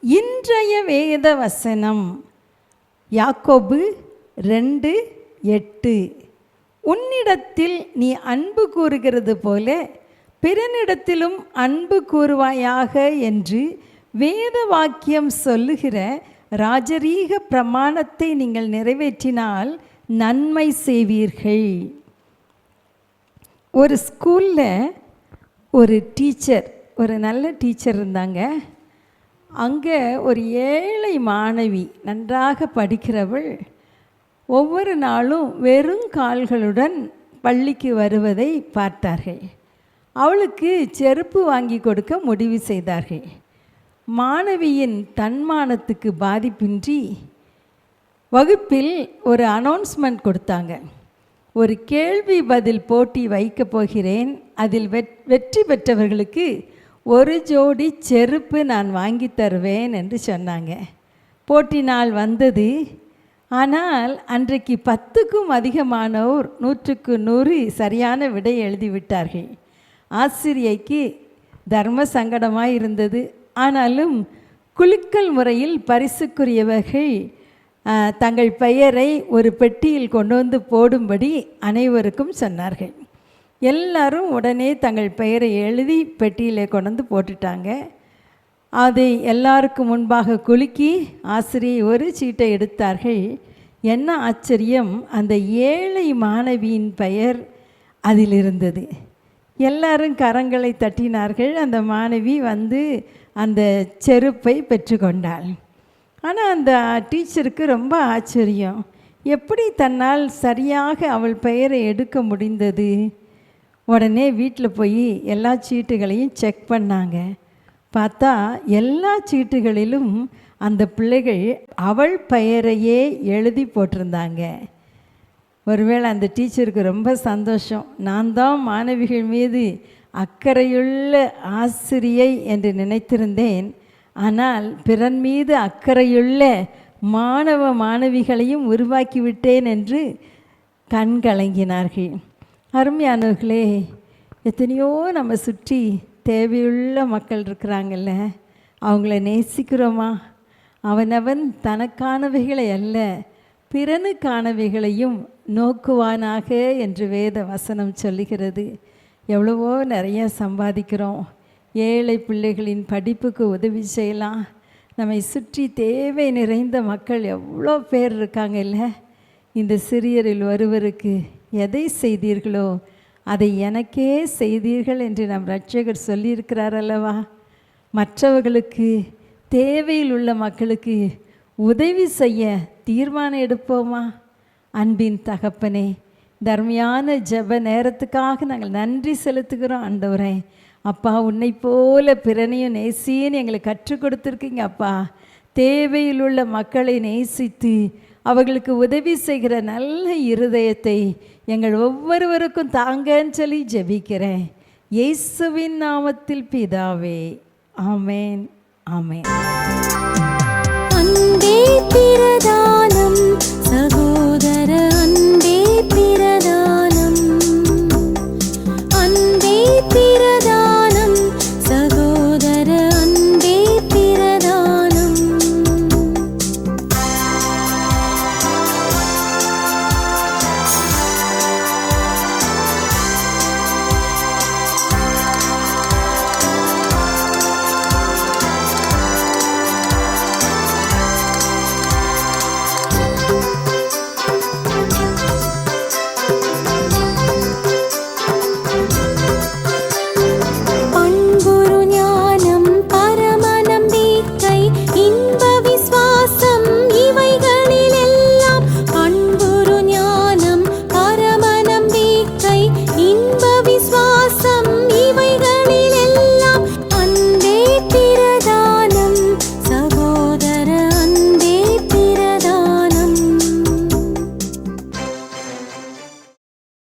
இன்றைய வேத வசனம் யாக்கோபு 2:8. உன்னிடத்தில் நீ அன்பு கூறுகிறது போல பிறனிடத்திலும் அன்பு கூறுவாயாக என்று வேத வாக்கியம் சொல்லுகிற ராஜரீக பிரமாணத்தை நீங்கள் நிறைவேற்றினால் நன்மை செய்வீர்கள். ஒரு ஸ்கூலில் ஒரு டீச்சர், ஒரு நல்ல டீச்சர் இருந்தாங்க. அங்கே ஒரு ஏழை மாணவி, நன்றாக படிக்கிறவள், ஒவ்வொரு நாளும் வெறும் கால்களுடன் பள்ளிக்கு வருவதை பார்த்தார்கள். அவளுக்கு செருப்பு வாங்கி கொடுக்க முடிவு செய்தார்கள். மாணவியின் தன்மானத்துக்கு பாதிப்பின்றி வகுப்பில் ஒரு அனௌன்ஸ்மெண்ட் கொடுத்தாங்க. ஒரு கேள்வி பதில் போட்டி வைக்கப் போகிறேன், அதில் வெற்றி பெற்றவர்களுக்கு ஒரு ஜோடி செருப்பு நான் வாங்கி தருவேன் என்று சொன்னாங்க. போட்டி நாள் வந்தது. ஆனால் அன்றைக்கு 10க்கும் அதிகமானோர் 100க்கு 100 சரியான விடை எழுதிவிட்டார்கள். ஆசிரியைக்கு தர்ம சங்கடமாக இருந்தது. ஆனாலும் குலுக்கல் முறையில் பரிசுக்குரியவர்கள் தங்கள் பெயரை ஒரு பெட்டியில் கொண்டு வந்து போடும்படி அனைவருக்கும் சொன்னார்கள். எல்லாரும் உடனே தங்கள் பெயரை எழுதி பெட்டியில் கொண்டு வந்து போட்டுட்டாங்க. அதை எல்லாருக்கும் முன்பாக குலுக்கி ஆசிரியை ஒரு சீட்டை எடுத்தார்கள். என்ன ஆச்சரியம், அந்த ஏழை மாணவியின் பெயர் அதில் இருந்தது. எல்லாரும் கரங்களை தட்டினார்கள். அந்த மாணவி வந்து அந்த செருப்பை பெற்றுக்கொண்டாள். ஆனால் அந்த டீச்சருக்கு ரொம்ப ஆச்சரியம், எப்படி தன்னால் சரியாக அவள் பெயரை எடுக்க முடிந்தது. உடனே வீட்டில் போய் எல்லா சீட்டுகளையும் செக் பண்ணாங்க. பார்த்தா எல்லா சீட்டுகளிலும் அந்த பிள்ளைகள் அவள் பெயரையே எழுதி போட்டிருந்தாங்க. ஒருவேளை அந்த டீச்சருக்கு ரொம்ப சந்தோஷம், நான் தான் மாணவிகள் மீது அக்கறையுள்ள ஆசிரியை என்று நினைத்திருந்தேன், ஆனால் பிறன் மீது அக்கறையுள்ள மாணவ மாணவிகளையும் உருவாக்கிவிட்டேன் என்று கண் கலங்கினார்கள். அருமையானவர்களே, எத்தனையோ நம்ம சுற்றி தேவையுள்ள மக்கள் இருக்கிறாங்கல்ல, அவங்கள நேசிக்கிறோமா? அவனவன் தனக்கானவைகளை அல்ல பிறனுக்கானவைகளையும் நோக்குவானாக என்று வேத வசனம் சொல்லுகிறது. எவ்வளவோ நிறைய சம்பாதிக்கிறோம், ஏழை பிள்ளைகளின் படிப்புக்கு உதவி செய்யலாம். நம்மை சுற்றி தேவை நிறைந்த மக்கள் எவ்வளோ பேர் இருக்காங்க இல்லை? இந்த சிறியரில் ஒருவருக்கு எதை செய்தீர்களோ அதை எனக்கே செய்தீர்கள் என்று நம் இரட்சகர் சொல்லியிருக்கிறார் அல்லவா? மற்றவர்களுக்கு, தேவையில் உள்ள மக்களுக்கு உதவி செய்ய தீர்மானம் எடுப்போமா? அன்பின் தகப்பனே, தர்மையான ஜெப நேரத்துக்காக நாங்கள் நன்றி செலுத்துகிறோம். ஆண்டவரே, அப்பா, உன்னை போல பிறனையும் நேசின்னு எங்களுக்கு கற்றுக் கொடுத்துருக்கீங்க. அப்பா, தேவையில் உள்ள மக்களை நேசித்து அவர்களுக்கு உதவி செய்கிற நல்ல இருதயத்தை எங்கள் ஒவ்வொருவருக்கும் தாங்கன்னு சொல்லி ஜெபிக்கிறேன். இயேசுவின் நாமத்தில் பிதாவே, ஆமேன், ஆமேன். அன்பே பிரதா